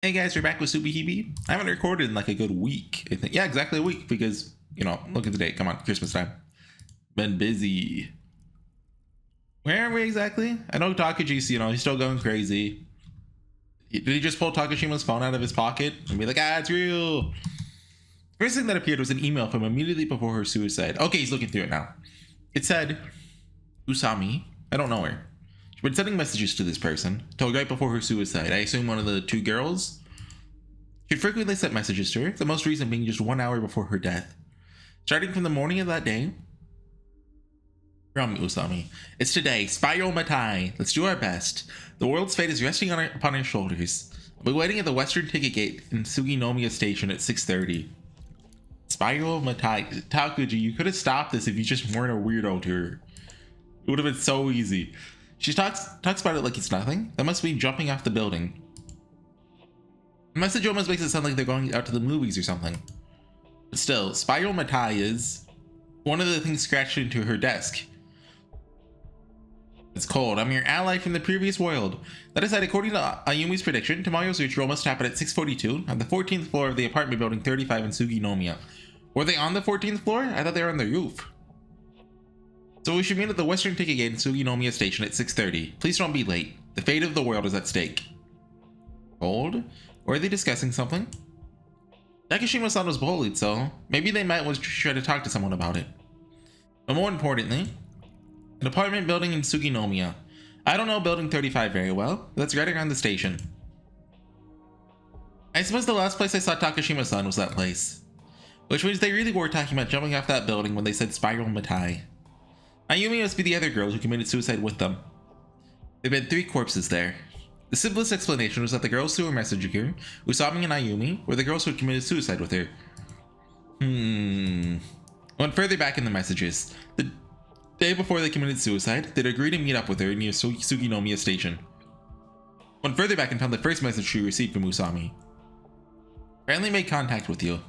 Hey guys, we're back with SubaHibi. I haven't recorded in like a good week. I think, yeah, exactly a week because, look at the date. Come on, Christmas time. Been busy. Where are we exactly? I know Takuji's, he's still going crazy. Did he just pull Takashima's phone out of his pocket and be like, it's real? First thing that appeared was an email from immediately before her suicide. Okay, he's looking through it now. It said, Usami, I don't know her. She's been sending messages to this person, told right before her suicide. I assume one of the two girls. She frequently sent messages to her, the most recent being just 1 hour before her death. Starting from the morning of that day, from Usami, it's today, Spiral Matai. Let's do our best. The world's fate is resting upon our shoulders. I'll be waiting at the western ticket gate in Suginomiya Station at 6:30. Spiral Matai. Takuji, you could have stopped this if you just weren't a weirdo to her. It would have been so easy. She talks about it like it's nothing. That must be jumping off the building. The message almost makes it sound like they're going out to the movies or something. But still, Spiral Matai is one of the things scratched into her desk. It's cold. I'm your ally from the previous world. That is that according to Ayumi's prediction, tomorrow's ritual must happen at 6:42 on the 14th floor of the apartment building 35 in Suginomiya. Were they on the 14th floor? I thought they were on the roof. So we should meet at the western ticket gate in Suginomiya Station at 6:30. Please don't be late. The fate of the world is at stake. Cold? Or are they discussing something? Takashima-san was bullied, so maybe they might want to try to talk to someone about it. But more importantly, an apartment building in Suginomiya. I don't know building 35 very well, but that's right around the station. I suppose the last place I saw Takashima-san was that place. Which means they really were talking about jumping off that building when they said Spiral Matai. Ayumi must be the other girl who committed suicide with them. There have been 3 corpses there. The simplest explanation was that the girls who were messaging her, Usami and Ayumi, were the girls who had committed suicide with her. Went further back in the messages. The day before they committed suicide, they'd agreed to meet up with her near Suginomiya Station. Went further back and found the first message she received from Usami. Finally made contact with you.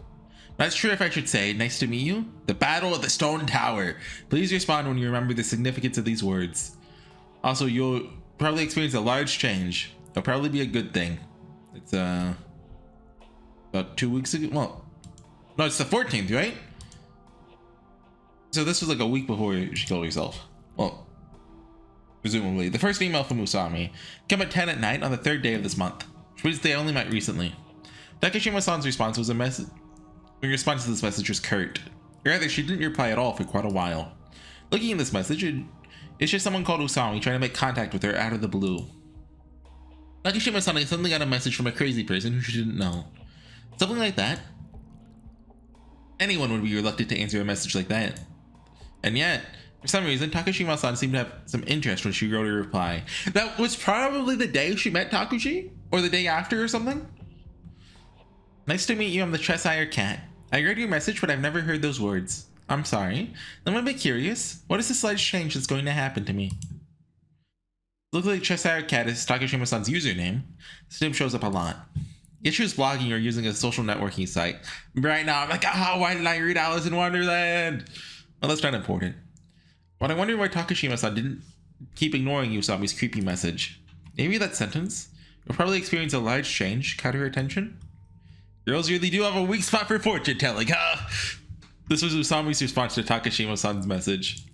Not sure if I should say, nice to meet you. The Battle of the Stone Tower. Please respond when you remember the significance of these words. Also, you'll probably experience a large change. It'll probably be a good thing. It's about 2 weeks ago. Well, no, it's the 14th, right? So this was like a week before she killed herself. Well, presumably. The first email from Usami came at 10 at night on the 3rd day of this month, which means they only met recently. Takashima-san's response was a message. Her response to this message was curt. Rather, she didn't reply at all for quite a while. Looking at this message, it's just someone called Usami trying to make contact with her out of the blue. Takashima-san suddenly got a message from a crazy person who she didn't know. Something like that. Anyone would be reluctant to answer a message like that. And yet, for some reason, Takashima-san seemed to have some interest when she wrote her reply. That was probably the day she met Takuji? Or the day after or something? Nice to meet you, I'm the Cheshire Cat. I read your message, but I've never heard those words. I'm sorry. I'm a bit curious. What is the slightest change that's going to happen to me? Looks like Cheshire Cat is Takashima-san's username. This name shows up a lot. Yet she was blogging or using a social networking site. Right now, I'm like, why didn't I read Alice in Wonderland? Well, that's not important. But I wonder why Takashima-san didn't keep ignoring Usami's creepy message. Maybe that sentence, you'll probably experience a large change, caught her attention. Girls really do have a weak spot for fortune telling, huh? This was Usami's response to Takashima-san's message.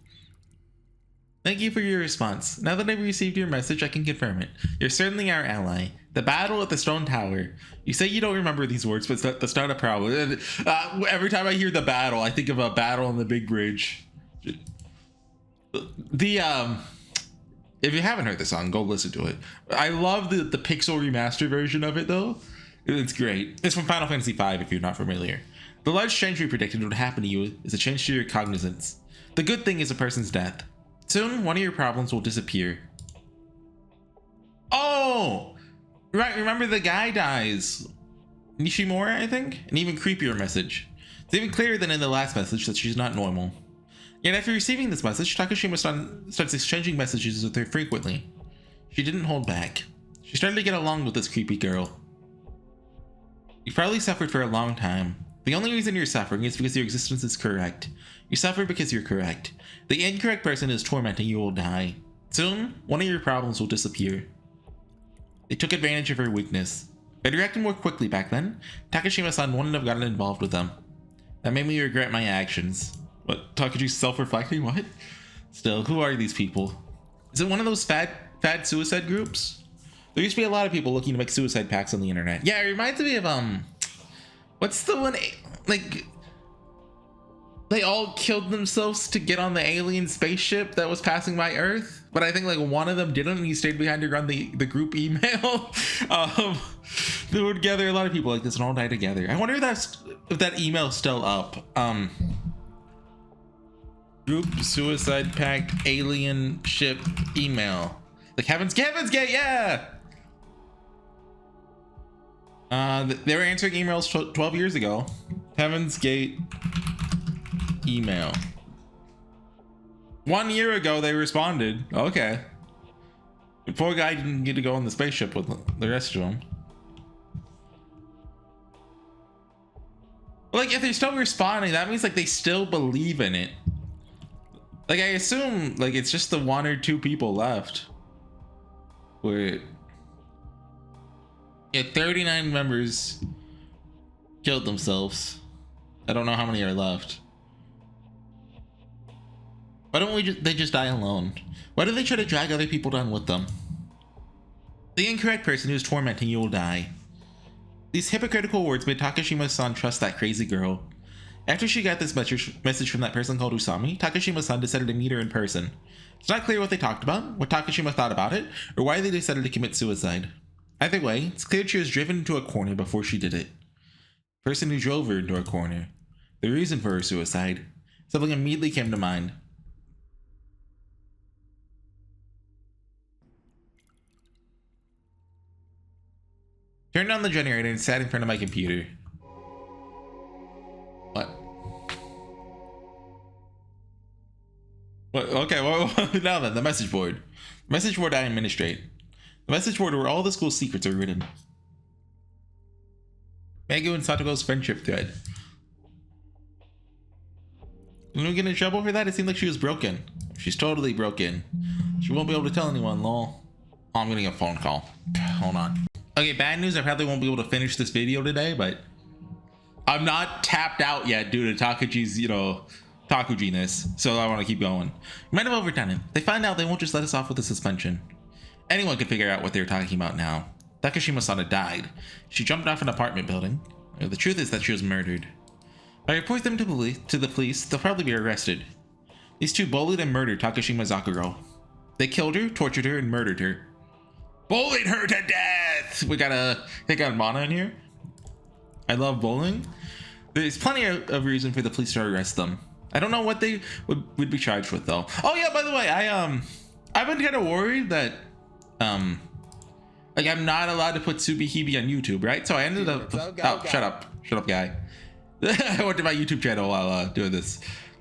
Thank you for your response. Now that I've received your message, I can confirm it. You're certainly our ally. The battle at the Stone Tower. You say you don't remember these words, but that's not a problem. Every time I hear the battle, I think of a battle on the big bridge. If you haven't heard the song, go listen to it. I love the pixel remaster version of it, though. It's great. It's from Final Fantasy V, if you're not familiar. The large change we predicted would happen to you is a change to your cognizance. The good thing is a person's death. Soon, one of your problems will disappear. Oh! Right, remember the guy dies. Nishimura, I think? An even creepier message. It's even clearer than in the last message that she's not normal. Yet after receiving this message, Takashima-san starts exchanging messages with her frequently. She didn't hold back. She started to get along with this creepy girl. You've probably suffered for a long time. The only reason you're suffering is because your existence is correct. You suffer because you're correct. The incorrect person is tormenting you will die. Soon, one of your problems will disappear. They took advantage of her weakness. I'd reacted more quickly back then. Takashima-san wouldn't have gotten involved with them. That made me regret my actions. What? Takaji's self-reflecting? What? Still, who are these people? Is it one of those fad suicide groups? There used to be a lot of people looking to make suicide pacts on the internet. Yeah, it reminds me of, what's the one, like, they all killed themselves to get on the alien spaceship that was passing by Earth? But I think, like, one of them didn't, and he stayed behind to run the group email. They would gather a lot of people like this and all die together. I wonder if that email's still up. Group suicide pact alien ship email. Like Heaven's Gate, yeah! They were answering emails 12 years ago. Heaven's Gate email. 1 year ago they responded. Okay. The poor guy didn't get to go on the spaceship with the rest of them. Like, if they're still responding, that means like they still believe in it. Like, I assume like it's just the 1 or 2 people left. Where, yeah, 39 members killed themselves. I don't know how many are left. Why don't they just die alone? Why do they try to drag other people down with them? The incorrect person who's tormenting you will die. These hypocritical words made Takashima-san trust that crazy girl. After she got this message from that person called Usami, Takashima-san decided to meet her in person. It's not clear what they talked about, what Takashima thought about it, or why they decided to commit suicide. Either way, it's clear she was driven into a corner before she did it. The person who drove her into a corner. The reason for her suicide. Something immediately came to mind. Turned on the generator and sat in front of my computer. What? What? Okay, well, now then, the message board. Message board I administrate. The message board where all the school secrets are written. Megu and Satoko's friendship thread. Didn't we get in trouble for that? It seemed like she was broken. She's totally broken. She won't be able to tell anyone, lol. Oh, I'm getting a phone call. Hold on. Okay, bad news. I probably won't be able to finish this video today, but I'm not tapped out yet due to Takaji's, Takuji-ness, so I want to keep going. You might have overdone it. They find out they won't just let us off with a suspension. Anyone could figure out what they're talking about now. Takashima-san had died. She jumped off an apartment building. The truth is that she was murdered. If I report them to the police, they'll probably be arrested. These two bullied and murdered Takashima Zakuro. They killed her, tortured her, and murdered her. Bullied her to death! We got a mana in here. I love bullying. There's plenty of reason for the police to arrest them. I don't know what they would be charged with though. Oh yeah, by the way, I've been kind of worried that like I'm not allowed to put SubaHibi on YouTube, right? So I ended up shut up guy. I went to my YouTube channel while doing this.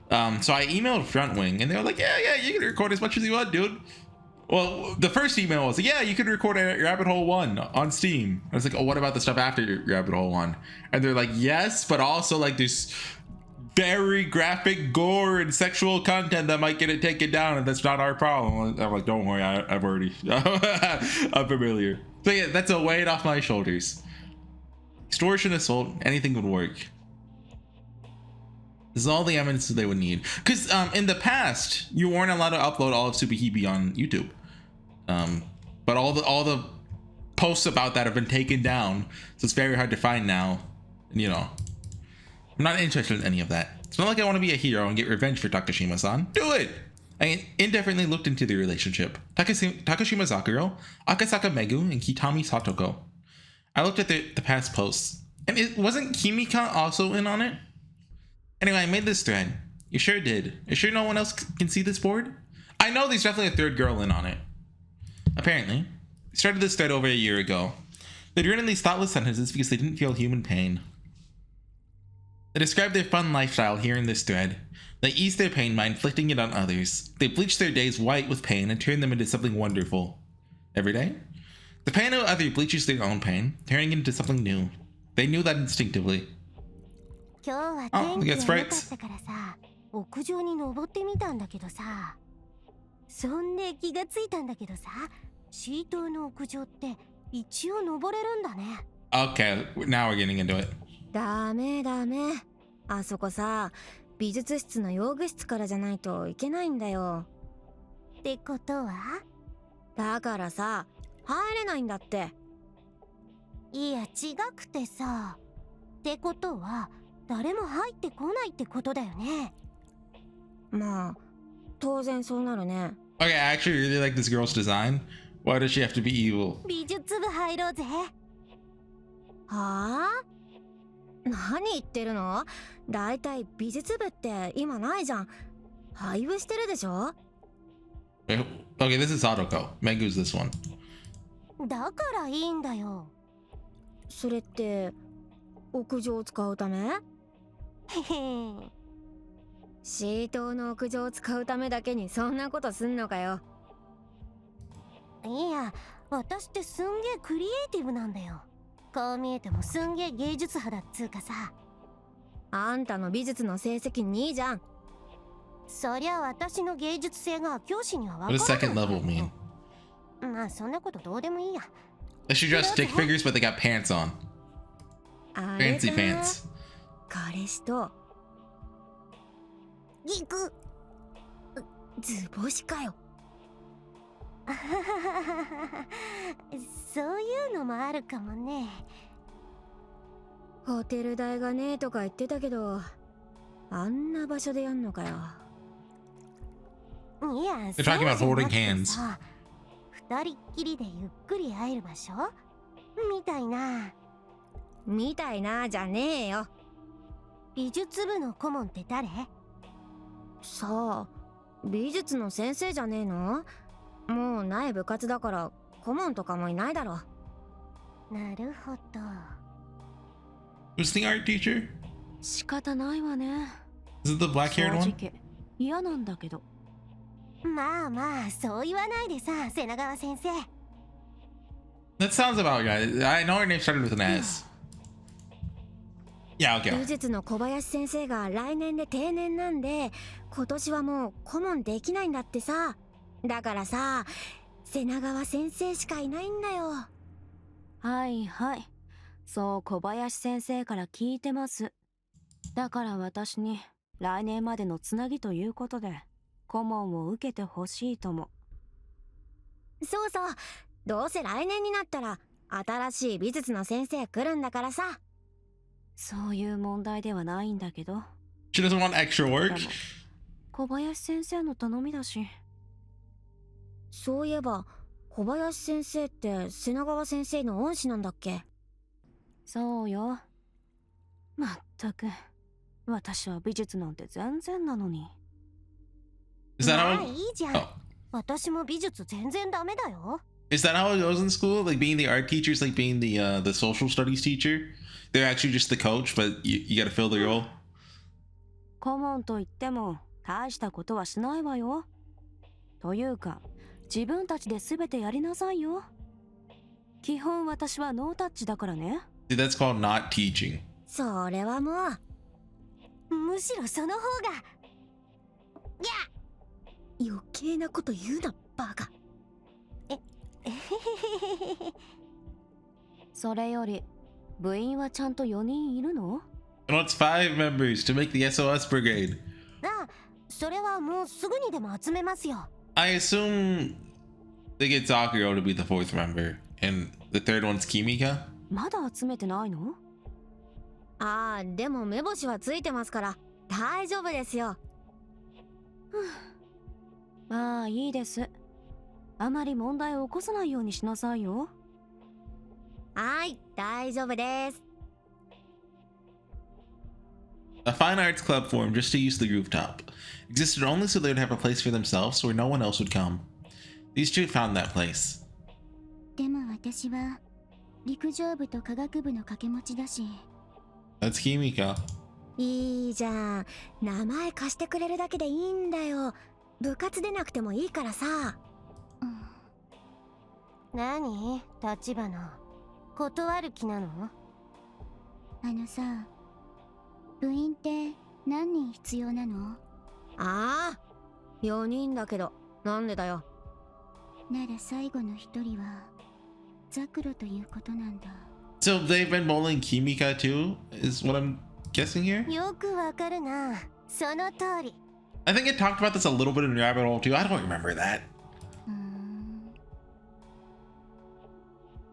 So I emailed Frontwing and they were like, yeah, you can record as much as you want, dude. Well, the first email was like, yeah, you can record Rabbit Hole 1 on Steam. I was like, oh, what about the stuff after Rabbit Hole 1? And they're like, yes, but also like there's very graphic gore and sexual content that might get it taken down, and that's not our problem. I'm like, don't worry, I've already, I'm familiar. So yeah, that's a weight off my shoulders. Extortion, assault, anything would work. This is all the evidence that they would need. Because in the past, you weren't allowed to upload all of SubaHibi on YouTube. But all the posts about that have been taken down, so it's very hard to find now. And, I'm not interested in any of that. It's not like I want to be a hero and get revenge for Takashima-san. Do it! I indifferently looked into the relationship. Takashima Zakuro, Akasaka Megu, and Kitami Satoko. I looked at the past posts. And it wasn't Kimika also in on it? Anyway, I made this thread. You sure did. You sure no one else can see this board? I know there's definitely a third girl in on it. Apparently. They started this thread over a year ago. They'd written these thoughtless sentences because they didn't feel human pain. They described their fun lifestyle here in this thread. They eased their pain by inflicting it on others. They bleached their days white with pain and turned them into something wonderful. Every day? The pain of others bleaches their own pain, turning it into something new. They knew that instinctively. Oh, we got sprites. 屋上に登ってみたんだけどさ、そんで気がついたんだけどさ、シートの屋上って一応登れるんだね。Okay, now we're getting into it. ダメダメ。あそこさ、美術室の用具室からじゃないといけないんだよ。ってことは？だからさ、入れないんだって。いや違くてさ。ってことは誰も入ってこないってことだよね。まあ、当然そうなるね。Okay, I actually really like this girl's design. Why does she have to be evil? 美術部入ろうぜ。はあ？何言ってるの？だいたい美術部って今ないじゃん。廃部してるでしょ？ Okay, this is Sadoko. Megu's this one. だからいいんだよ。それって屋上を使うため？へへ。C棟の屋上を使うためだけにそんなことすんのかよ。いや、私ってすんげえクリエイティブなんだよ。こう見えてもすんげえ芸術派だっつうかさ。あんたの美術の成績2位じゃん。そりゃ私の芸術性が教師には分か What る。 does second level mean? まあそんなことどうでもいいや。They should dress stick figures, but they got pants on. あれ Fancy だ。 pants. 彼氏とギク。図星かよ。そういうのもあるかもね。ホテル代がねえとか言ってたけど、あんな場所でやんのかよ。いや、 They're talking about そうじ holding ゃなくて hands. さ、二人っきりでゆっくり会える場所みたいな。みたいなじゃねえよ。美術部の顧問って誰？さあ、美術の先生じゃねえの？もうない部活だから顧問とかもいないだろ。なるほど。 Who's the art teacher? 仕方ないわね。 Is it the black-haired 正 one? 直嫌なんだけど。まあまあ、そう言わないでさ、瀬長先生。That sounds about right. I know her name started with an S. Yeah, 美 okay. 術の小林先生が来年で定年なんで、今年はもう顧問できないんだってさ。だからさ、瀬長先生しかいないんだよ。はいはい。そう小林先生から聞いてます。だから私に来年までのつなぎということで顧問を受けてほしいとも。そうそう。どうせ来年になったら新しい美術の先生来るんだからさ。そういう問題ではないんだけど。 She doesn't want extra で work. も小林先生の頼みだし。そういえば小林先生って瀬長先生の恩師なんだっけ？そうよ。まったく私は美術なんて全然なのに。 Is that まあ how? いいじゃん。Oh. 私も美術全然ダメだよ。 Is that how it goes in school? Like being the art teacher is like being the social studies teacher. They're actually just the coach, but you got to fill the role. 顧問といっても大したことはしないわよ。というか自分たちで全てやりなさいよ。基本私はノータッチだからね。 Dude, that's called not teaching. それはもうむしろその方が。余計なこと言うなバカ。それより部員はちゃんと4人いるの？ And what's 5 members to make the SOS brigade? あ、それはもうすぐにでも集めますよ。 I assume they get Sakuro to be the 4th member, and the 3rd one's Kimika. まだ集めてないの？ああ、でも目星はついてますから大丈夫ですよ。まあいいです。あまり問題を起こさないようにしなさいよ。はい、大丈夫です。 A fine arts club formed just to use the rooftop. Existed only so they would have a place for themselves where no one else would come. These two found that place. でも私は陸上部と科学部の掛け持ちだし。 That's Kimika. いいじゃん。名前貸してくれるだけでいいんだよ。部活でなくてもいいからさ。何？立花。断る気なの？あのさ、部員って何人必要なの？ああ、4人だけどなんでだよ。なら最後の一人はザクロということなんだ。So they've been bowling Kimika too, is what I'm guessing here? よくわかるな。その通り。I think it talked about this a little bit in Rabbit Hole too. I don't remember that.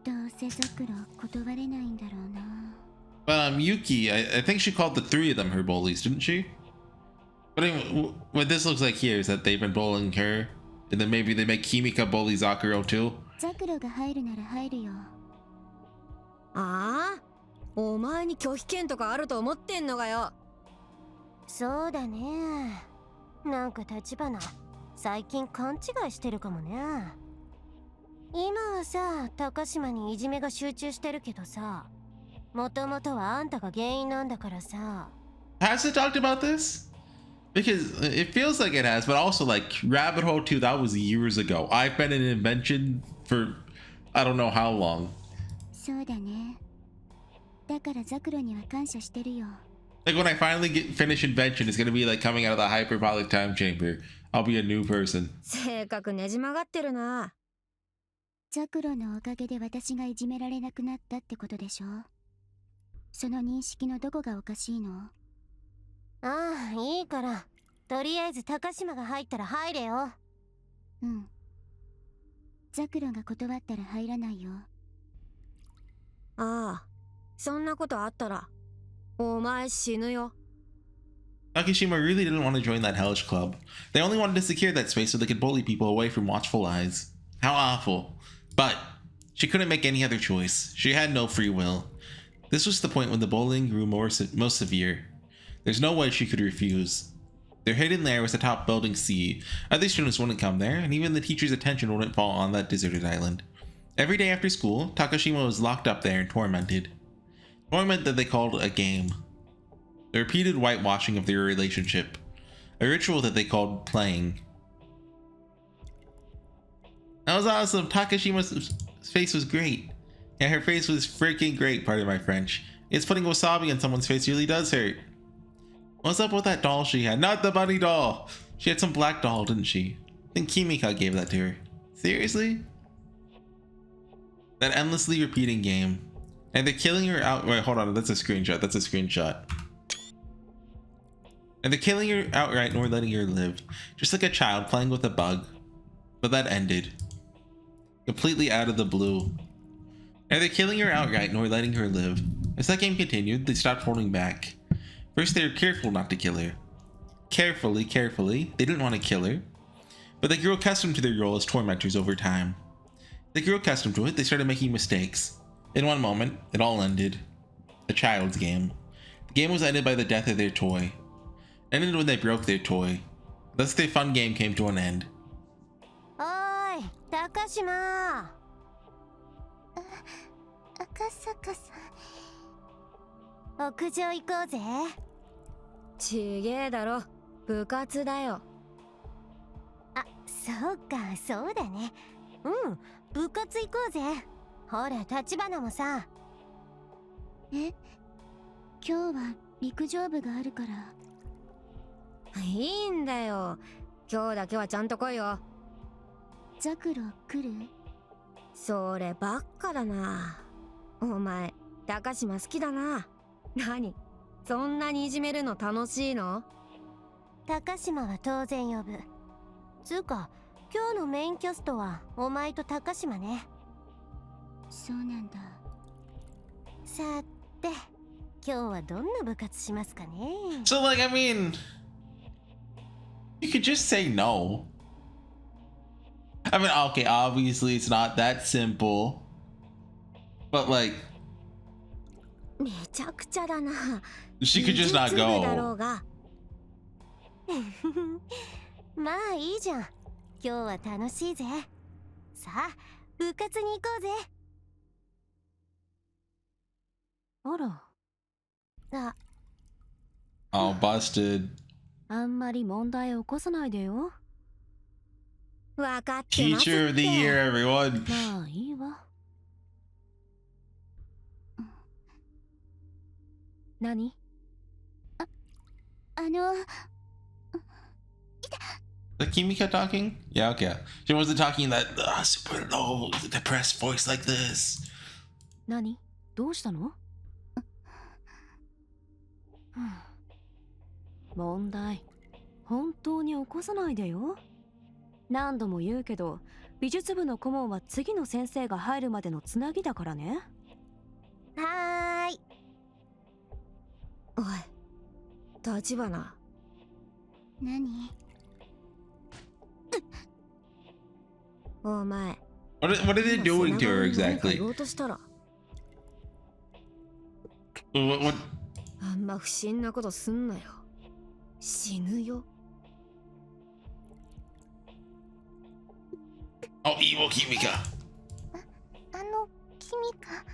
どうせザクロ断れないんだろうな。But Yuki, I think she called the three of them her bullies, didn't she? But anyway, what this looks like here is that they've been bullying her, and then maybe they make Kimika bully Zakuro too. ザクロが入るなら入るよ。ああ、お前に拒否権とかあると思ってんのかよ。そうだね。なんか立花、最近勘違いしてるかもね。今はさ、高島にいじめが集中してるけどさ、もともとはあんたが原因なんだからさ。Has it talked about this? Because it feels like it has, but also like Rabbit Hole 2, that was years ago. I've been in Invention for I don't know how long. そうだね。だからザクロには感謝してるよ。Like when I finally finish Invention, it's gonna be like coming out of the hyperbolic time chamber. I'll be a new person. 性格ねじ曲がってるな。ザクロのおかげで私がいじめられなくなったってことでしょ。その認識のどこがおかしいの？ああ、いいから。とりあえず高島が入ったら入れよ。うん。ザクロが断ったら入らないよ。ああ、そんなことあったら、お前死ぬよ。Nakashima really didn't want to join that hellish club. They only wanted to secure that space so they could bully people away from watchful eyes. How awful. But she couldn't make any other choice. She had no free will. This was the point when the bullying grew most severe. There's no way she could refuse. Their hidden lair was atop Building C. Other students wouldn't come there, and even the teacher's attention wouldn't fall on that deserted island. Every day after school, Takashima was locked up there and tormented. Torment that they called a game. The repeated whitewashing of their relationship. A ritual that they called playing. That was awesome. Takashima's face was great. Yeah, her face was freaking great, pardon my French. It's putting wasabi on someone's face really does hurt. What's up with that doll she had? Not the bunny doll! She had some black doll, didn't she? I think Kimika gave that to her. Seriously? That endlessly repeating game. And they're killing her out. Wait, hold on. That's a screenshot. That's a screenshot. And they're killing her outright nor letting her live. Just like a child playing with a bug. But that ended. Completely out of the blue. And they're killing her outright nor letting her live. As that game continued, they stopped holding back. First, they were careful not to kill her. Carefully. They didn't want to kill her. But they grew accustomed to their role as tormentors over time. They grew accustomed to it. They started making mistakes. In one moment, it all ended. A child's game. The game was ended by the death of their toy. Ended when they broke their toy. Thus, their fun game came to an end. Oi, Takashima! 赤坂さん。屋上行こうぜ。ちげえだろ、部活だよ。あ、そうか、そうだね。うん、部活行こうぜ。ほら、橘もさ。え、今日は陸上部があるから。いいんだよ。今日だけはちゃんと来いよ。ザクロ来る？そればっかだな。お前、高島好きだな。何？そんなにいじめるの楽しいの？高島は当然呼ぶ。つうか、今日のメインキャストはお前と高島ね。そうなんだ。さて、今日はどんな部活しますかね。So, like, I mean, you could just say no. I mean, okay, obviously it's not that simple. But, like, めちゃくちゃだな。she could just not 美術部だろ go. うが。まあいいじゃん。今日は楽しいぜ。さあ、部活に行こうぜ。あら、あ、Oh, busted. あんまり問題起こさないでよ。わかってますって。 Teacher of the year, everyone. まあいいわ。何？あの、 The Kimika talking? Yeah, okay. She wasn't talking in that super low, depressed voice like this. 何？どうしたの？問題本当に起こさないでよ。何度も言うけど、美術部の顧問は次の先生が入るまでのつなぎだからね。はーい。おい、立花。何？お前。What are they doing to her exactly? 言おうとしたら。What? あんま不審なことすんなよ。死ぬよ。Oh, evil Kimika. 君か。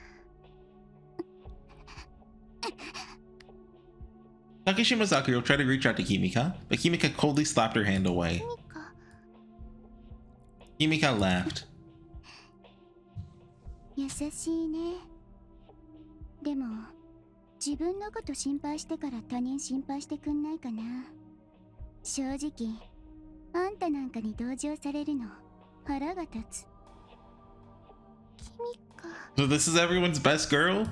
Takeshima Sakura tried to reach out to Kimika, but Kimika coldly slapped her hand away. Kimika laughed. 優しいね。でも自分のこと心配してから他人心配してくんないかな。正直あんたなんかに同情されるの腹が立つ。君か。 So this is everyone's best girl?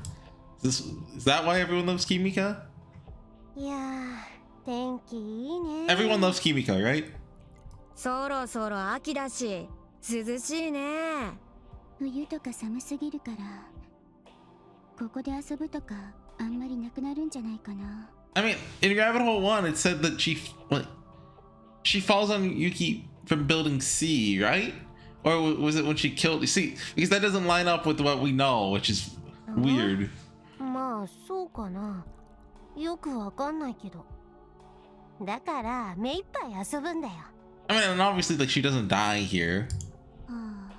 Is that why everyone loves Kimika? いやー、天気いいね。 Everyone loves Kimika, right? そろそろ秋だし涼しいね。冬とか寒すぎるからここで遊ぶとかあんまりなくなるんじゃないかな。 I mean, in Rabbit Hole 1, it said that she falls on Yuki from building C, right? Or was it when she killed? See, because that doesn't line up with what we know, which is weird. まあそうかな。よくわかんないけど。だから目いっぱい遊ぶんだよ。 I mean, and obviously, like, she doesn't die here. はあ、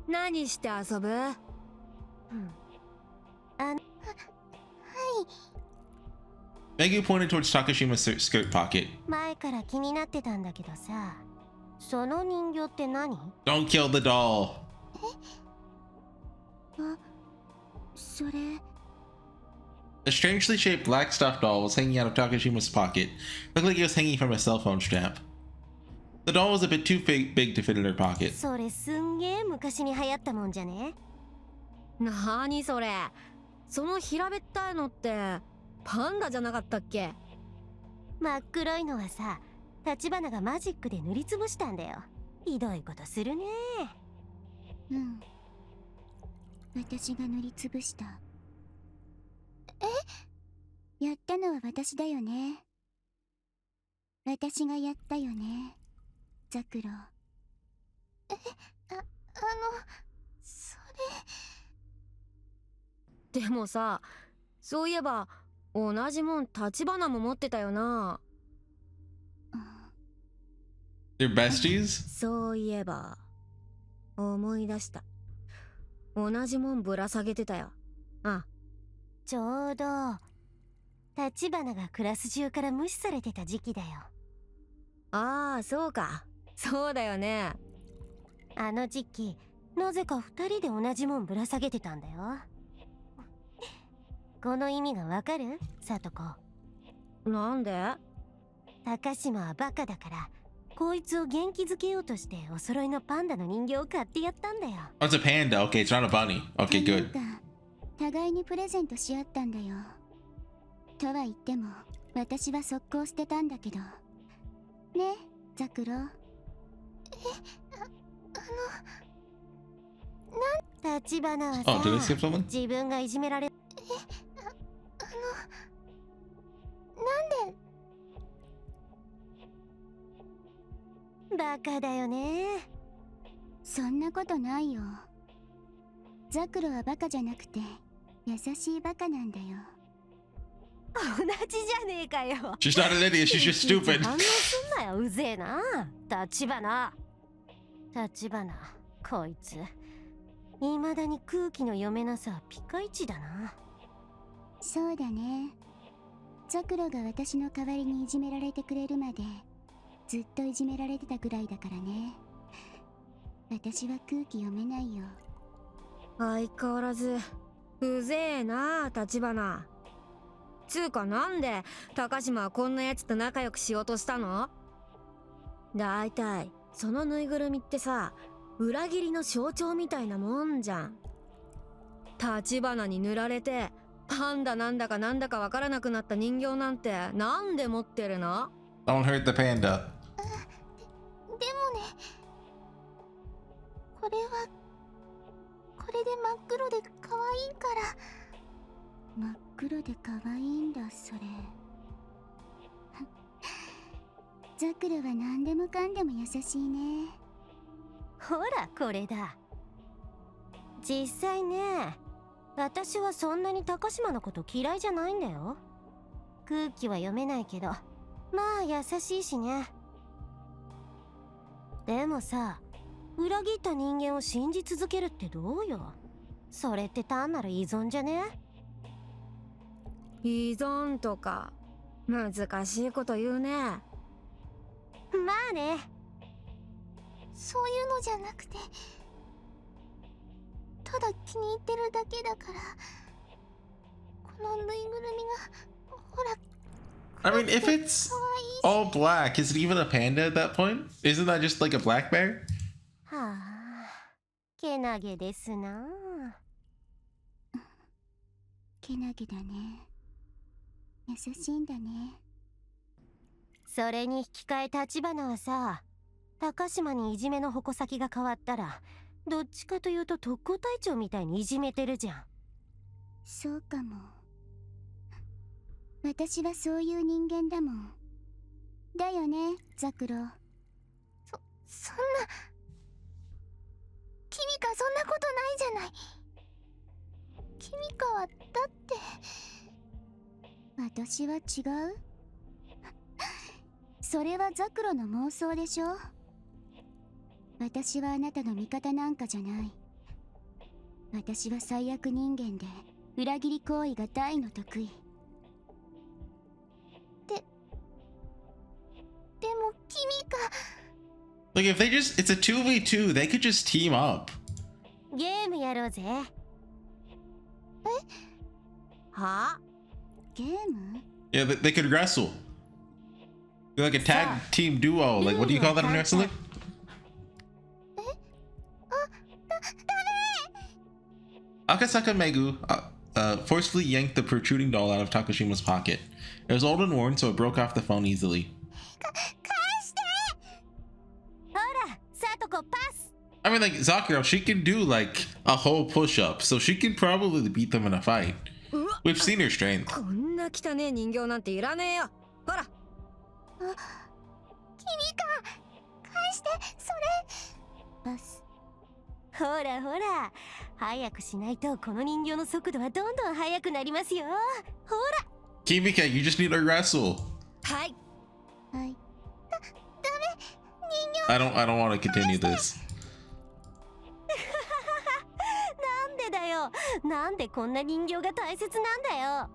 何して遊ぶ？Megu pointed towards Takashima's skirt pocket. 前から気になってたんだけどさ、その人形って何？ Don't kill the doll. あ、それ。 A strangely shaped black stuffed doll was hanging out of Takashima's pocket. Looked like it was hanging from a cell phone strap. The doll was a bit too big to fit in her pocket. それすんげえ昔に流行ったもんじゃね？なにそれ？その平べったいのってパンダじゃなかったっけ？真っ黒いのはさ、橘がマジックで塗りつぶしたんだよ。ひどいことするね。うん。私が塗りつぶした。え？やったのは私だよね。私がやったよね、ザクロ。それ。でもさ、そういえば同じもん橘も持ってたよな。They're besties? そういえば思い出した。同じもんぶら下げてたよ。あ、ちょうど橘がクラス中から無視されてた時期だよ。ああ、そうか。そうだよね。あの時期なぜか2人で同じもんぶら下げてたんだよ。この意味がわかる？さとこ。なんで？高島はバカだからこいつを元気づけようとしてお揃いのパンダの人形を買ってやったんだよ。 Oh, it's a panda. Okay, it's not a bunny. Okay, good. 互いにプレゼントし合ったんだよ。とは言っても私は速攻捨てたんだけどね、ザクロ。橘はさ、 Oh, did I skip someone? 自分がいじめられなんでバカだよね。そんなことないよ。ザクロはバカじゃなくて優しいバカなんだよ。同じじゃねえかよ。 She's not an idiot. She's just stupid. 反応すんなよ、うぜえな。橘こいつ未だに空気の読めなさはピカイチだな。そうだね。ザクロが私の代わりにいじめられてくれるまでずっといじめられてたぐらいだからね。私は空気読めないよ。相変わらずうぜえな、橘。つうかなんで高島はこんなやつと仲良くしようとしたの？だいたいそのぬいぐるみってさ、裏切りの象徴みたいなもんじゃん。立花に塗られてパンダなんだかなんだかわからなくなった人形なんてなんで持ってるの？ Don't hurt the panda. でもね、これはこれで真っ黒で可愛いから。真っ黒で可愛いんだそれ。ザクロは何でもかんでも優しいね。ほらこれだ。実際ね、私はそんなに高島のこと嫌いじゃないんだよ。空気は読めないけど、まあ優しいしね。でもさ、裏切った人間を信じ続けるってどうよ。それって単なる依存じゃね？依存とか難しいこと言うね。まあね。そういうのじゃなくて、ただ気に入ってるだけだから。このぬいぐるみがほら。 I mean, if it's all black, is it even a panda at that point? Isn't that just like a black bear? はあ、けなげですな。けなげだね。優しいんだね。それに引き換え立花はさ、高島にいじめの矛先が変わったら、どっちかというと特攻隊長みたいにいじめてるじゃん。そうかも。私はそういう人間だもん。だよね、ザクロ。そんな。君かそんなことないじゃない。君かはだって。私は違う？それはザクロの妄想でしょ。私はあなたの味方なんかじゃない。私は最悪人間で裏切り行為が大の得意。でも君か。 Like if they just, it's a 2v2, they could just team up. ゲームやろうぜ。は？ゲーム？ Yeah, they could wrestle. They're like a tag team duo. Like, what do you call that in wrestling? Akasaka Megu forcefully yanked the protruding doll out of Takashima's pocket. It was old and worn, so it broke off the phone easily. I mean, like, Zakiro, she can do, like, a whole push-up, so she can probably beat them in a fight. We've seen her strength. こんな汚ねえ人形なんていらねえよ。ほら。君か、返して、それ。バス。ほらほら、早くしないとこの人形の速度はどんどん速くなりますよ。ほら。Kimika, you just need to wrestle. はい。はい。ダメ、人形。I don't want to continue this. なんでだよ。なんでこんな人形が大切なんだよ。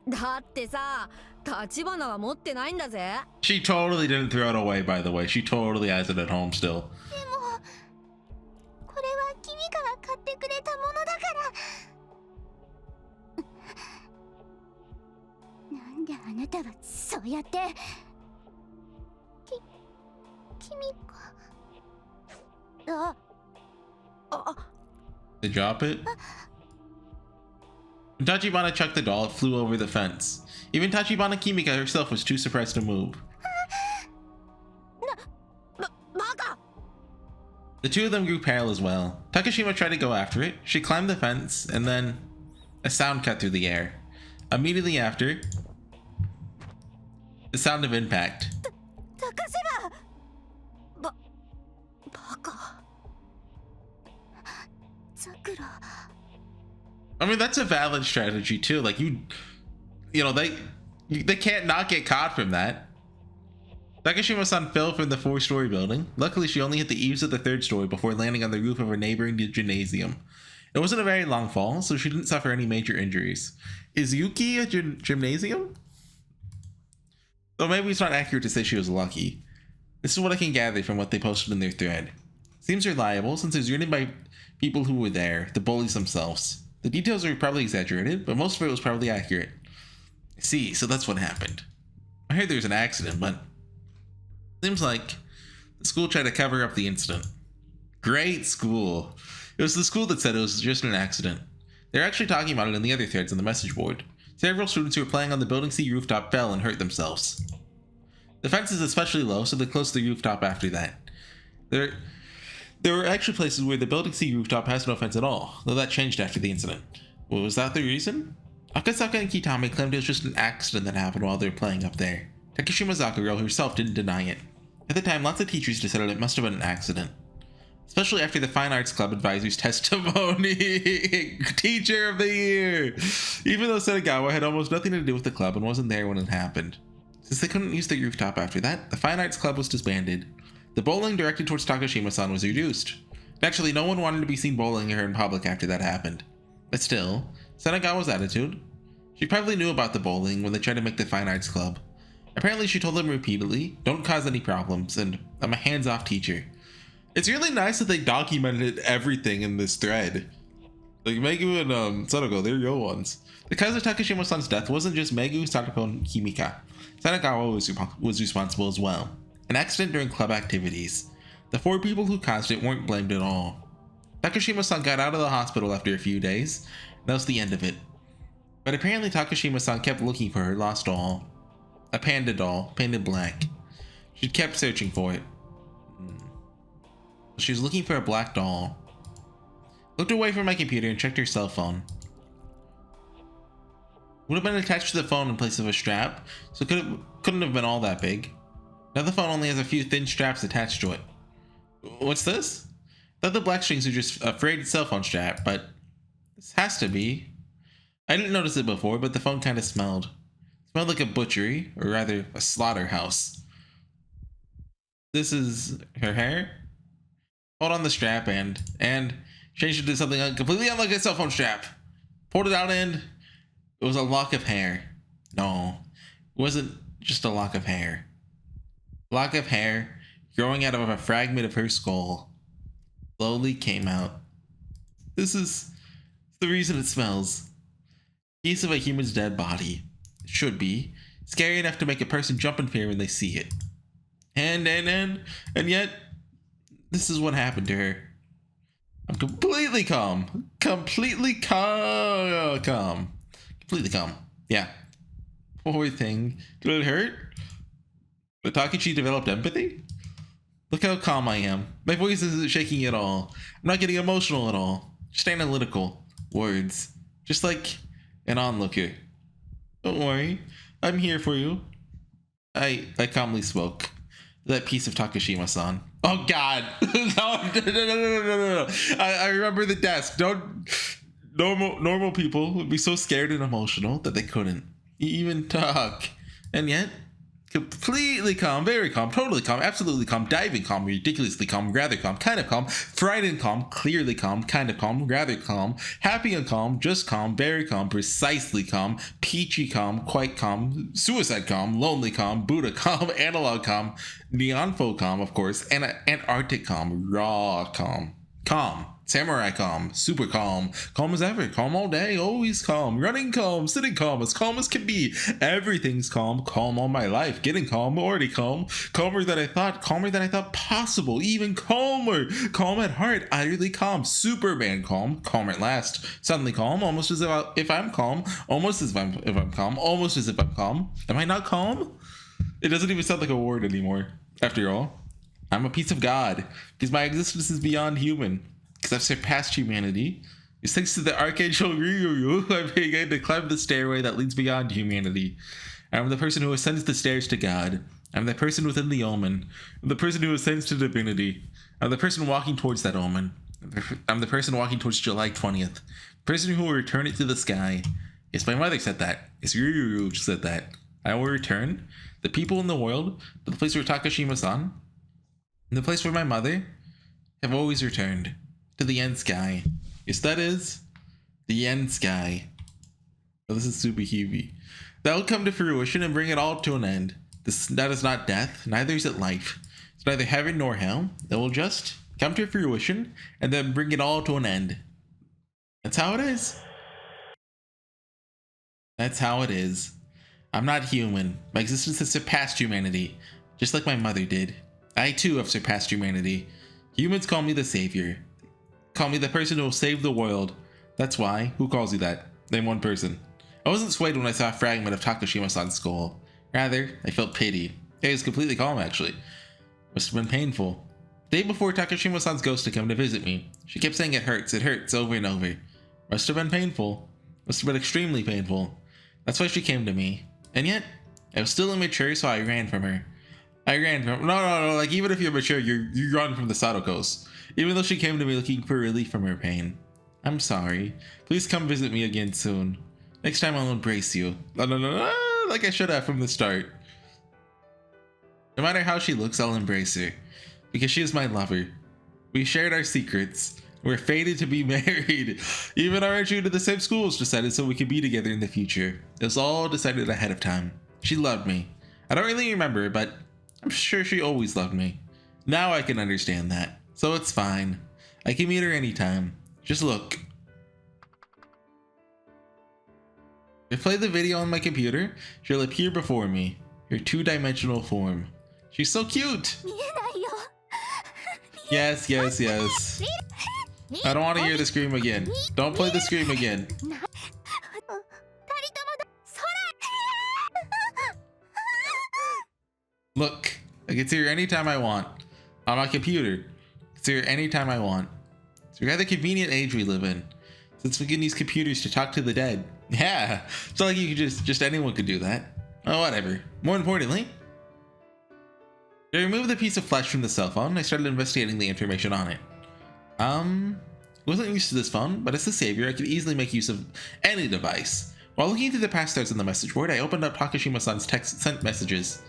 だってさ、立花は持ってないんだぜ。She totally didn't throw it away, by the way. She totally has it at home still. でも、これは君かが買ってくれたものだから。なんであなたはそうやって。君か。To drop it? When Tachibana chucked the doll, it flew over the fence. Even Tachibana Kimika herself was too surprised to move. The two of them grew pale as well. Takashima tried to go after it. She climbed the fence, and then a sound cut through the air. Immediately after, the sound of impact. Takashima! Baka. Sakura. I mean, that's a valid strategy too. Like you know, they can't not get caught from that. Takashima-san fell from the 4-story building. Luckily, she only hit the eaves of the 3rd story before landing on the roof of a neighboring gymnasium. It wasn't a very long fall, so she didn't suffer any major injuries. Is Yuki a gymnasium? Though maybe it's not accurate to say she was lucky. This is what I can gather from what they posted in their thread. Seems reliable since it was written by people who were there, the bullies themselves. The details are probably exaggerated, but most of it was probably accurate. I see, so that's what happened. I heard there was an accident, but seems like the school tried to cover up the incident. Great school. It was the school that said it was just an accident. They're actually talking about it in the other threads on the message board. Several students who were playing on the building C rooftop fell and hurt themselves. The fence is especially low, so they closed the rooftop after that. There were actually places where the building C rooftop has no fence at all, though that changed after the incident. Well, was that the reason? Akasaka and Kitame claimed it was just an accident that happened while they were playing up there. Takashima Zakuro herself didn't deny it. At the time, lots of teachers decided it must have been an accident. Especially after the Fine Arts Club advisor's testimony. Teacher of the year! Even though Senagawa had almost nothing to do with the club and wasn't there when it happened. Since they couldn't use the rooftop after that, the Fine Arts Club was disbanded. The bowling directed towards Takashima-san was reduced. Naturally, no one wanted to be seen bowling her in public after that happened. But still, Senagawa's attitude. She probably knew about the bowling when they tried to make the Fine Arts Club. Apparently she told them repeatedly, don't cause any problems, and I'm a hands-off teacher. It's really nice that they documented everything in this thread. Like Megu and Sadako, they're real ones. The cause of Takashima-san's death wasn't just Megu, Sadako, and Kimika. Senagawa was responsible as well. An accident during club activities. The 4 people who caused it weren't blamed at all. Takashima-san got out of the hospital after a few days. That was the end of it. But apparently Takashima-san kept looking for her lost doll. A panda doll, painted black. She kept searching for it. She was looking for a black doll. Looked away from my computer and checked her cell phone. Would have been attached to the phone in place of a strap, so couldn't have been all that big. Now the phone only has a few thin straps attached to it. What's this? I thought the black strings were just a frayed cell phone strap, but this has to be. I didn't notice it before, but the phone kind of smelled. It smelled like a butchery, or rather a slaughterhouse. This is her hair? Hold on the strap and changed it to something completely unlike a cell phone strap. Pulled it out and it was a lock of hair. No, it wasn't just a lock of hair. Lock of hair growing out of a fragment of her skull slowly came out. This is the reason it smells. Piece of a human's dead body. It should be scary enough to make a person jump in fear when they see it. And yet, this is what happened to her. I'm completely calm. Completely calm. Yeah. Poor thing. Did it hurt? But Takechi developed empathy? Look how calm I am. My voice isn't shaking at all. I'm not getting emotional at all. Just analytical. Words. Just like an onlooker. Don't worry. I'm here for you. I calmly spoke. That piece of Takashima-san. Oh God! No. I remember the desk. Normal people would be so scared and emotional that they couldn't even talk. And yet, completely calm, very calm, totally calm, absolutely calm, diving calm, ridiculously calm, rather calm, kind of calm, frightened calm, clearly calm, kind of calm, rather calm, happy and calm, just calm, very calm, precisely calm, peachy calm, quite calm, suicide calm, lonely calm, Buddha calm, analog calm, neonfo calm, of course, and Antarctic calm, raw calm, samurai calm, super calm as ever, calm all day, always calm, running calm, sitting calm as can be, everything's calm all my life, getting calm, already calmer than I thought possible, even calmer, calm at heart, utterly calm, Superman calm at last, suddenly calm, almost as if I'm calm, almost as if I'm calm, almost as if I'm calm. Am I not calm? It doesn't even sound like a word anymore. After all, I'm a piece of God, because my existence is beyond human. Because I've surpassed humanity. It's thanks to the Archangel Ryuryu I began to climb the stairway that leads beyond humanity. I'm the person who ascends the stairs to God. I'm the person within the omen. I'm the person who ascends to divinity. I'm the person walking towards that omen. I'm the person walking towards July 20th. The person who will return it to the sky. Yes, my mother said that. Yes, Ryuryu said that. I will return the people in the world to the place where Takashima-san and the place where my mother have always returned. To the end sky. Yes, that is the end sky. Oh, this is SubaHibi. That will come to fruition and bring it all to an end. That is not death, neither is it life. It's neither heaven nor hell. It will just come to fruition and then bring it all to an end. That's how it is. That's how it is. I'm not human. My existence has surpassed humanity, just like my mother did. I too have surpassed humanity. Humans call me the savior. Call me the person who will save the world. That's why. Who calls you that? Name one person. I wasn't swayed when I saw a fragment of Takashima-san's skull. Rather, I felt pity. It was completely calm, actually. Must have been painful. The day before Takashima-san's ghost had come to visit me, she kept saying it hurts, over and over. Must have been painful. Must have been extremely painful. That's why she came to me. And yet, I was still immature, so I ran from her. No, like even if you're mature, you run from the Sadokos. Even though she came to me looking for relief from her pain. I'm sorry. Please come visit me again soon. Next time I'll embrace you. No, like I should have from the start. No matter how she looks, I'll embrace her. Because she is my lover. We shared our secrets. We're fated to be married. Even our entry into the same school was decided so we could be together in the future. It was all decided ahead of time. She loved me. I don't really remember, but I'm sure she always loved me. Now I can understand that. So it's fine. I can meet her anytime. Just look. If I play the video on my computer, she'll appear before me. Her two-dimensional form. She's so cute! Yes. I don't want to hear the scream again. Don't play the scream again. Look, I can see her anytime I want. On my computer. I can see her anytime I want. It's a rather convenient age we live in. Since we can use computers to talk to the dead. Yeah, it's not like you could just anyone could do that. Oh, whatever. More importantly, to remove the piece of flesh from the cell phone, I started investigating the information on it. Wasn't used to this phone, but as the savior, I could easily make use of any device. While looking through the past threads on the message board, I opened up Takashima-san's sent messages.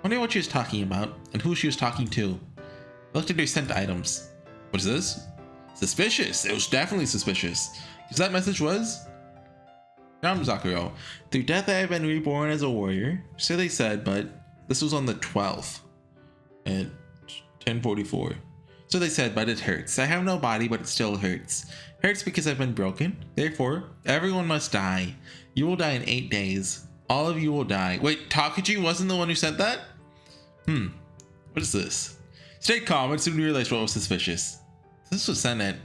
Wonder what she was talking about, and who she was talking to. I looked at her sent items. What is this? Suspicious. It was definitely suspicious. Because that message was... Zakuro, through death I have been reborn as a warrior. So they said, but this was on the 12th. At 10:44. So they said, but it hurts. I have no body, but it still hurts. Hurts because I've been broken. Therefore, everyone must die. You will die in 8 days. All of you will die. Wait, Takuji wasn't the one who sent that? What is this? Stay calm and soon realize what was suspicious. This was sent at...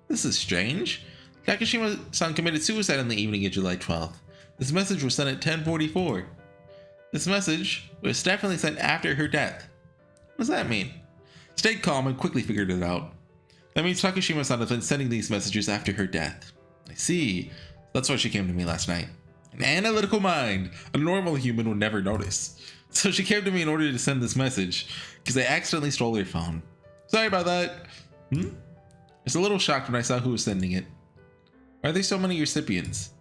This is strange. Takashima-san committed suicide on the evening of July 12th. This message was sent at 10:44. This message was definitely sent after her death. What does that mean? Stayed calm and quickly figured it out. That means Takashima-san has been sending these messages after her death. I see. That's why she came to me last night. An analytical mind. A normal human would never notice. So she came to me in order to send this message, because I accidentally stole her phone. Sorry about that. I was a little shocked when I saw who was sending it. Why are there so many recipients?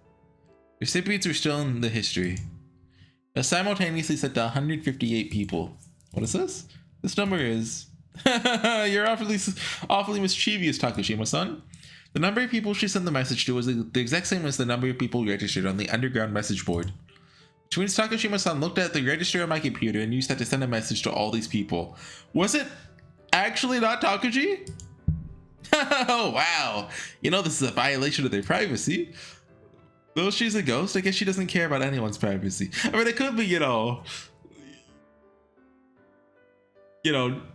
Recipients are still in the history. It simultaneously sent to 158 people. What is this? This number is... You're awfully mischievous, Takashima-san. The number of people she sent the message to was the exact same as the number of people registered on the underground message board. Which means Takashima-san looked at the register on my computer and used that to send a message to all these people. Was it actually not Takuji? Oh, wow. You know, this is a violation of their privacy. Though she's a ghost, I guess she doesn't care about anyone's privacy. I mean, it could be, you know,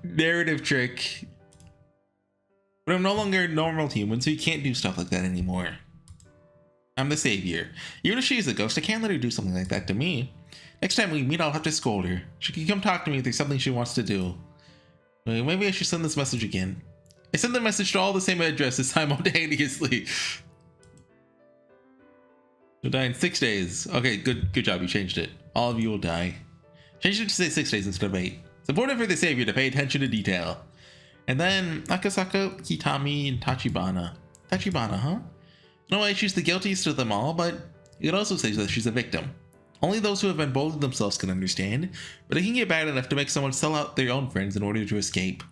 narrative trick. But I'm no longer a normal human, so you can't do stuff like that anymore. I'm the savior. Even if she's a ghost, I can't let her do something like that to me. Next time we meet, I'll have to scold her. She can come talk to me if there's something she wants to do. Maybe I should send this message again. I sent the message to all the same addresses simultaneously. You'll die in 6 days. Okay, good job. You changed it. All of you will die. Changed it to say 6 days instead of 8. It's important for the savior to pay attention to detail. And then Akasaka, Kitami, and Tachibana. Tachibana, huh? No way, she's the guiltiest of them all, but you could also say that she's a victim. Only those who have emboldened themselves can understand, but it can get bad enough to make someone sell out their own friends in order to escape.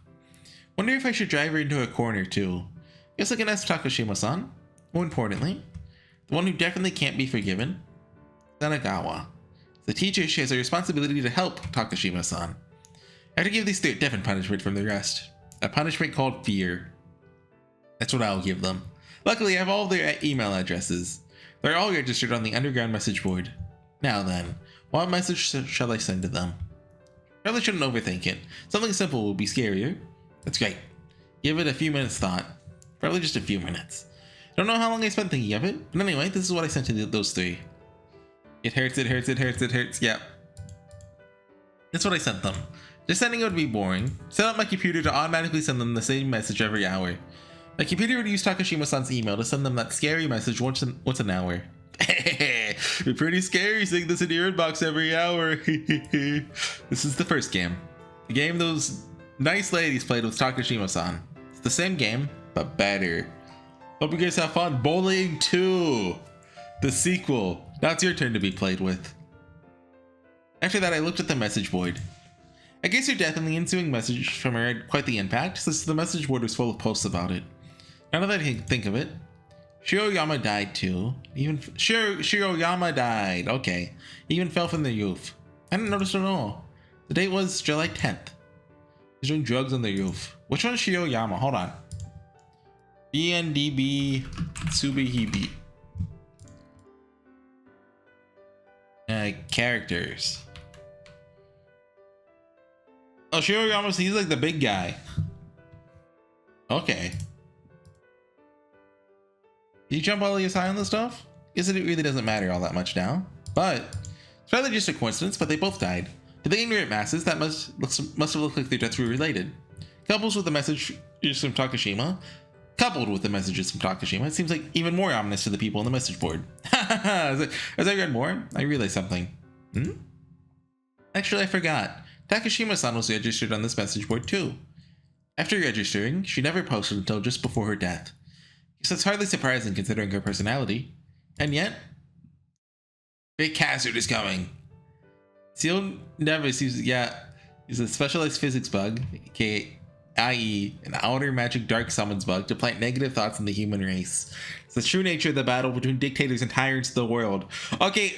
Wonder if I should drive her into a corner too. Guess I can ask Takashima-san. More importantly, the one who definitely can't be forgiven, Sanagawa. The teacher, she has a responsibility to help Takashima-san. I have to give these three a different punishment from the rest. A punishment called fear. That's what I'll give them. Luckily, I have all of their email addresses. They're all registered on the underground message board. Now then, what message shall I send to them? Probably shouldn't overthink it. Something simple will be scarier. That's great. Give it a few minutes thought. Probably just a few minutes. Don't know how long I spent thinking of it, but anyway, this is what I sent to those three. It hurts, it hurts, it hurts, it hurts. Yep. That's what I sent them. Just sending it would be boring. Set up my computer to automatically send them the same message every hour. My computer would use Takashima-san's email to send them that scary message once an hour. It'd be pretty scary seeing this in your inbox every hour. This is the first game. The game those nice ladies played with Takashima-san. It's the same game, but better. Hope you guys have fun. Bullying 2, the sequel. Now it's your turn to be played with. After that, I looked at the message board. I guess your death and the ensuing message from her had quite the impact, since the message board was full of posts about it. Now that I can think of it, Shiroyama died too. Even Shiroyama died. Okay. He even fell from the roof. I didn't notice at all. The date was July 10th. He's doing drugs on the roof. Which one is Shiroyama? Hold on. BNDB SubaHibi. Characters. Oh, Shiroyama, he's like the big guy. Okay. Did you jump all the high on this stuff? Guess it really doesn't matter all that much now. But it's rather just a coincidence, but they both died. To the ignorant masses, that must have looked like their deaths were related. Coupled with the messages from Takashima, it seems like even more ominous to the people on the message board. As I read more, I realized something. Actually, I forgot. Takashima-san was registered on this message board too. After registering, she never posted until just before her death. So it's hardly surprising considering her personality. And yet, big hazard is coming. Seal Nevis uses a specialized physics bug, i.e. an outer magic dark summons bug, to plant negative thoughts in the human race. It's the true nature of the battle between dictators and tyrants of the world. Okay,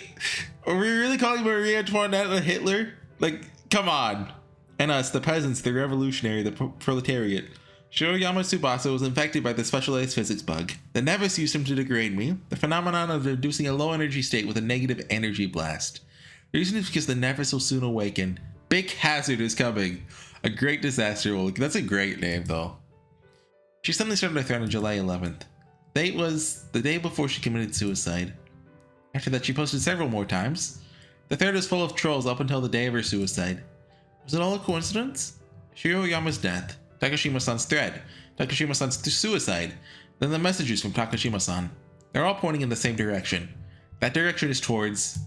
are we really calling Marie Antoinette a Hitler? Like, come on. And us, the peasants, the revolutionary, the proletariat. Shiroyama Tsubasa was infected by the specialized physics bug. The Nevis used him to degrade me, the phenomenon of inducing a low energy state with a negative energy blast. The reason is because the Nevis will soon awaken. Big hazard is coming. A great disaster will. That's a great name, though. She suddenly started a thread on July 11th. The date was the day before she committed suicide. After that, she posted several more times. The thread was full of trolls up until the day of her suicide. Was it all a coincidence? Shiroyama's death, Takashima-san's thread, Takashima-san's suicide, then the messages from Takashima-san. They're all pointing in the same direction. That direction is towards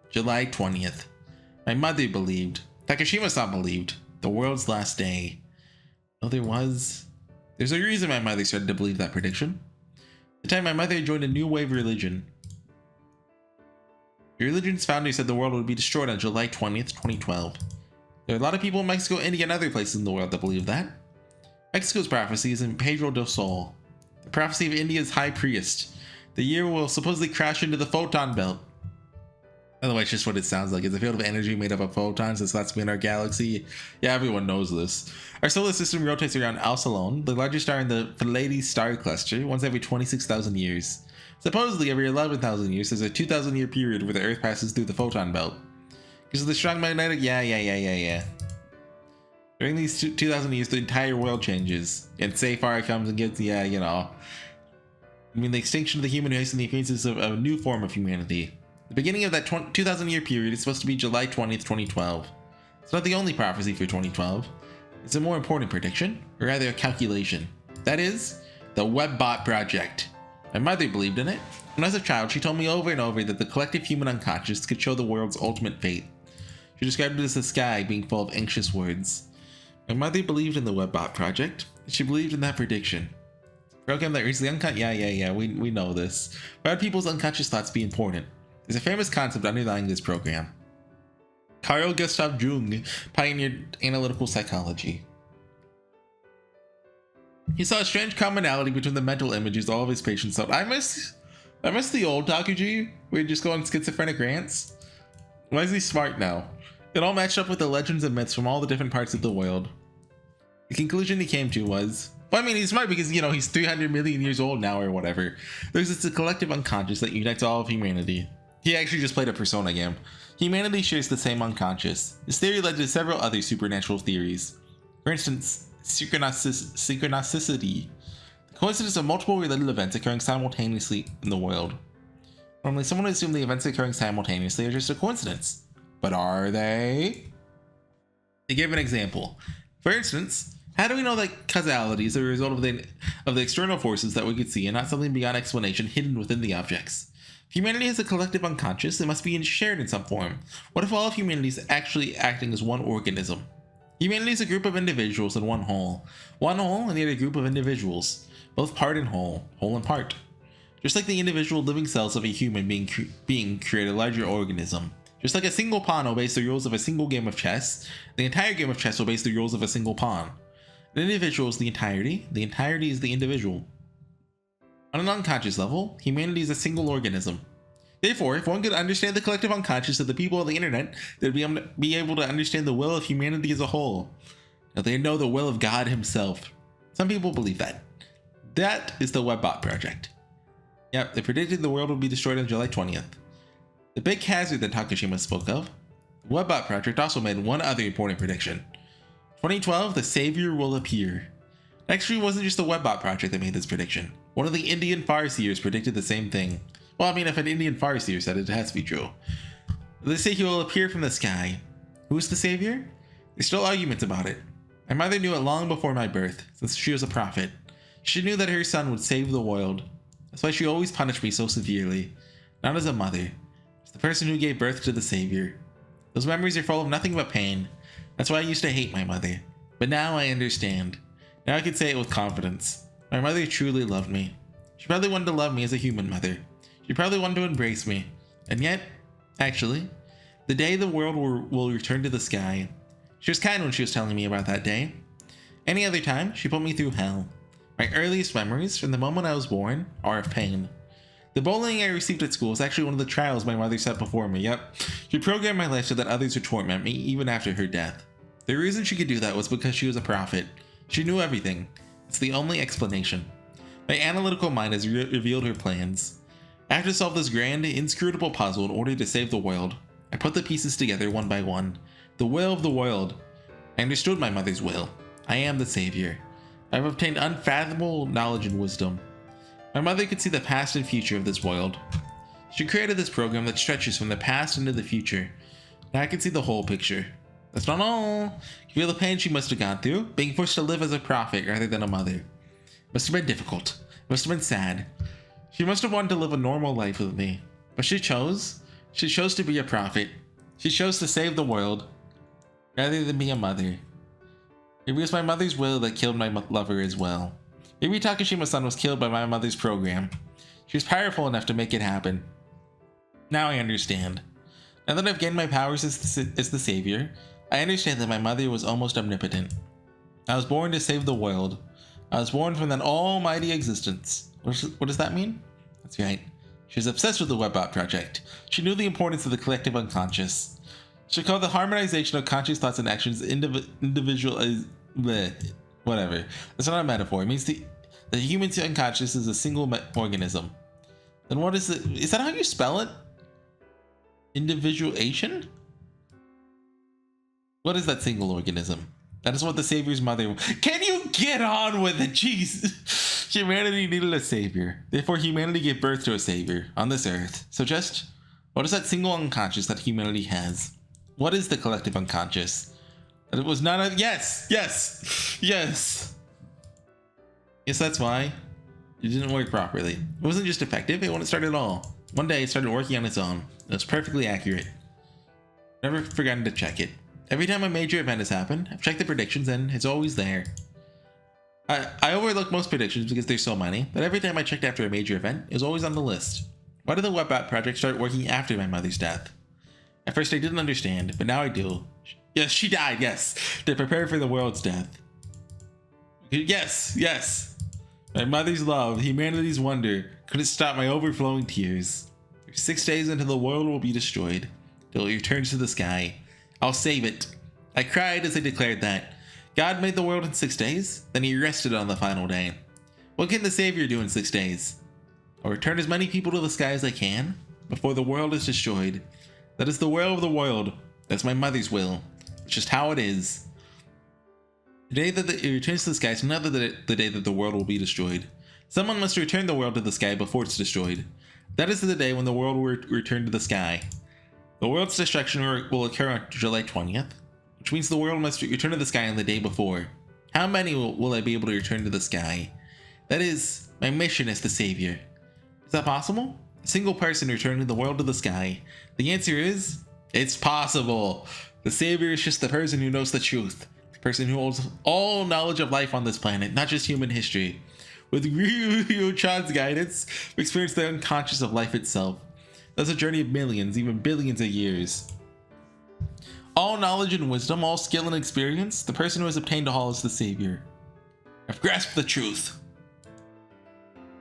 July 20th. My mother believed, Takashima-san believed, the world's last day. Oh, there's a reason my mother started to believe that prediction. The time my mother joined a new wave religion. The religion's founder said the world would be destroyed on July 20th, 2012. There are a lot of people in Mexico, India, and other places in the world that believe that. Mexico's prophecy is in Pedro del Sol, the prophecy of India's high priest. The year will supposedly crash into the photon belt. By the way, it's just what it sounds like. It's a field of energy made up of photons that's thought to be in our galaxy. Yeah, everyone knows this. Our solar system rotates around Alcyon, the largest star in the Pleiades star cluster, once every 26,000 years. Supposedly, every 11,000 years, there's a 2,000 year period where the Earth passes through the photon belt. Because of the strong magnetic, yeah. During these 2,000 years, the entire world changes. And Safar comes and gets, I mean, the extinction of the human race and the appearance of a new form of humanity. The beginning of that 2,000 year period is supposed to be July 20th, 2012. It's not the only prophecy for 2012. It's a more important prediction, or rather a calculation. That is, the Webbot Project. My mother believed in it. When I was a child, she told me over and over that the collective human unconscious could show the world's ultimate fate. She described it as the sky being full of anxious words. My mother believed in the Webbot Project, and she believed in that prediction. A program that reads the unconscious. We know this. Why would people's unconscious thoughts be important? There's a famous concept underlying this program. Carl Gustav Jung pioneered analytical psychology. He saw a strange commonality between the mental images all of his patients thought. I miss the old Takuji, where he'd just go on schizophrenic rants. Why is he smart now? It all matched up with the legends and myths from all the different parts of the world. The conclusion he came to was, well, I mean, he's smart because, he's 300 million years old now or whatever. There's a collective unconscious that unites all of humanity. He actually just played a Persona game. Humanity shares the same unconscious. This theory led to several other supernatural theories. For instance, synchronicity. The coincidence of multiple related events occurring simultaneously in the world. Normally, someone would assume the events occurring simultaneously are just a coincidence. But are they? They give an example. For instance, how do we know that causality is a result of the external forces that we could see and not something beyond explanation hidden within the objects? If humanity has a collective unconscious, it must be shared in some form. What if all of humanity is actually acting as one organism? Humanity is a group of individuals in one whole. One whole and the other group of individuals. Both part and whole and part. Just like the individual living cells of a human being create a larger organism. Just like a single pawn obeys the rules of a single game of chess, the entire game of chess obeys the rules of a single pawn. An individual is the entirety is the individual. On an unconscious level, humanity is a single organism. Therefore, if one could understand the collective unconscious of the people of the internet, they'd be able to understand the will of humanity as a whole. Now, they know the will of God himself. Some people believe that. That is the WebBot project. Yep, they predicted the world would be destroyed on July 20th. The big hazard that Takashima spoke of, the WebBot project also made one other important prediction. 2012, the savior will appear. Actually, it wasn't just the WebBot project that made this prediction. One of the Indian farseers predicted the same thing. Well, I mean, if an Indian farseer said it, it has to be true. They say he will appear from the sky. Who is the savior? There's still arguments about it. My mother knew it long before my birth, since she was a prophet. She knew that her son would save the world. That's why she always punished me so severely. Not as a mother. As the person who gave birth to the savior. Those memories are full of nothing but pain. That's why I used to hate my mother. But now I understand. Now I can say it with confidence. My mother truly loved me. She probably wanted to love me as a human mother. She probably wanted to embrace me. And yet, actually, the day the world will return to the sky. She was kind when she was telling me about that day. Any other time, she put me through hell. My earliest memories from the moment I was born are of pain. The bullying I received at school was actually one of the trials my mother set before me. Yep, she programmed my life so that others would torment me even after her death. The reason she could do that was because she was a prophet. She knew everything. It's the only explanation. My analytical mind has revealed her plans. I have to solve this grand, inscrutable puzzle in order to save the world. I put the pieces together one by one. The will of the world. I understood my mother's will. I am the savior. I have obtained unfathomable knowledge and wisdom. My mother could see the past and future of this world. She created this program that stretches from the past into the future. Now I can see the whole picture. That's not all. You feel the pain she must have gone through, being forced to live as a prophet rather than a mother. It must have been difficult. It must have been sad. She must have wanted to live a normal life with me. But she chose. She chose to be a prophet. She chose to save the world rather than be a mother. Maybe it was my mother's will that killed my lover as well. Maybe Takashima-san was killed by my mother's program. She was powerful enough to make it happen. Now I understand. Now that I've gained my powers as the savior, I understand that my mother was almost omnipotent. I was born to save the world. I was born from that almighty existence. What does that mean? That's right. She was obsessed with the WebBot project. She knew the importance of the collective unconscious. She called the harmonization of conscious thoughts and actions whatever. That's not a metaphor. It means the human unconscious is a single organism. Then what is it? Is that how you spell it? Individuation? What is that single organism? That is what the savior's mother... Can you get on with it? Jeez. Humanity needed a savior. Therefore, humanity gave birth to a savior on this earth. So just, what is that single unconscious that humanity has? What is the collective unconscious? That it was not a... Yes! Yes! Yes! Yes, that's why it didn't work properly. It wasn't just effective, it wouldn't start at all. One day it started working on its own. It was perfectly accurate. Never forgotten to check it. Every time a major event has happened, I've checked the predictions and it's always there. I overlook most predictions because there's so many, but every time I checked after a major event, it was always on the list. Why did the WebBot project start working after my mother's death? At first I didn't understand, but now I do. Yes, she died, yes. To prepare for the world's death. Yes, yes. My mother's love, humanity's wonder, couldn't stop my overflowing tears. 6 days until the world will be destroyed, till it returns to the sky. I'll save it. I cried as I declared that. God made the world in 6 days, then he rested on the final day. What can the Savior do in 6 days? I'll return as many people to the sky as I can, before the world is destroyed. That is the will of the world. That's my mother's will. It's just how it is. The day that it returns to the sky is not the day that the world will be destroyed. Someone must return the world to the sky before it's destroyed. That is the day when the world will return to the sky. The world's destruction will occur on July 20th, which means the world must return to the sky on the day before. How many will I be able to return to the sky? That is, my mission as the savior. Is that possible? A single person returning the world to the sky. The answer is, it's possible. The savior is just the person who knows the truth. The person who holds all knowledge of life on this planet, not just human history. With Ryu Chan's guidance, we experience the unconscious of life itself. That's a journey of millions, even billions of years. All knowledge and wisdom, all skill and experience, the person who has obtained all is the savior. I've grasped the truth.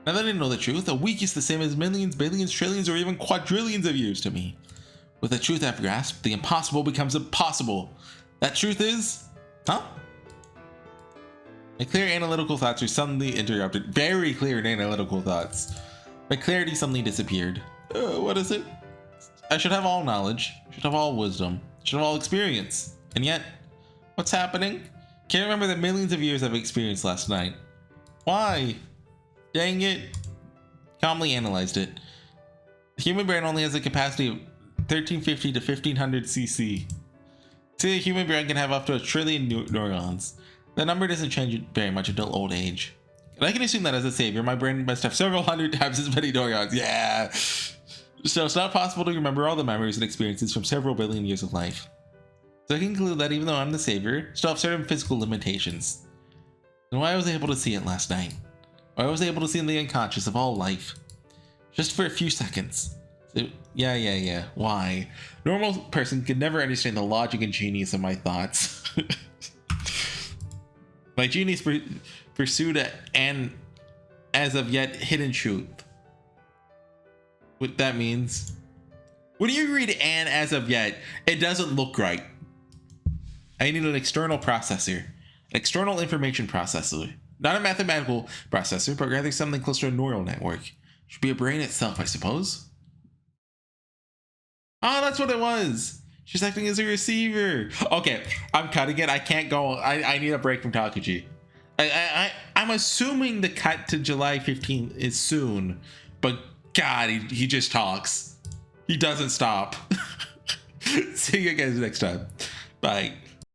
Now that I know the truth, a week is the same as millions, billions, trillions, or even quadrillions of years to me. With the truth I've grasped, the impossible becomes impossible. That truth is... Huh? My clear analytical thoughts are suddenly interrupted. Very clear and analytical thoughts. My clarity suddenly disappeared. What is it? I should have all knowledge. Should have all wisdom. Should have all experience. And yet, what's happening? Can't remember the millions of years I've experienced last night. Why? Dang it. Calmly analyzed it. The human brain only has a capacity of 1350 to 1500 cc. Say a human brain can have up to 1 trillion neurons. That number doesn't change very much until old age. And I can assume that as a savior, my brain must have several hundred times as many neurons. Yeah! So it's not possible to remember all the memories and experiences from several billion years of life. So I can conclude that even though I'm the savior, I still have certain physical limitations. And why I was able to see it last night. Why I was able to see in the unconscious of all life. Just for a few seconds. So, yeah. Why? Normal person could never understand the logic and genius of my thoughts. My genius pursued an as of yet hidden truth. What that means? When you read "an as of yet," it doesn't look right. I need an external processor, an external information processor, not a mathematical processor, but rather something close to a neural network. Should be a brain itself, I suppose. Oh, that's what it was. She's acting as a receiver. Okay, I'm cutting it. I can't go. I need a break from Takuji. I'm assuming the cut to July 15th is soon, but God, he just talks. He doesn't stop. See you guys next time. Bye.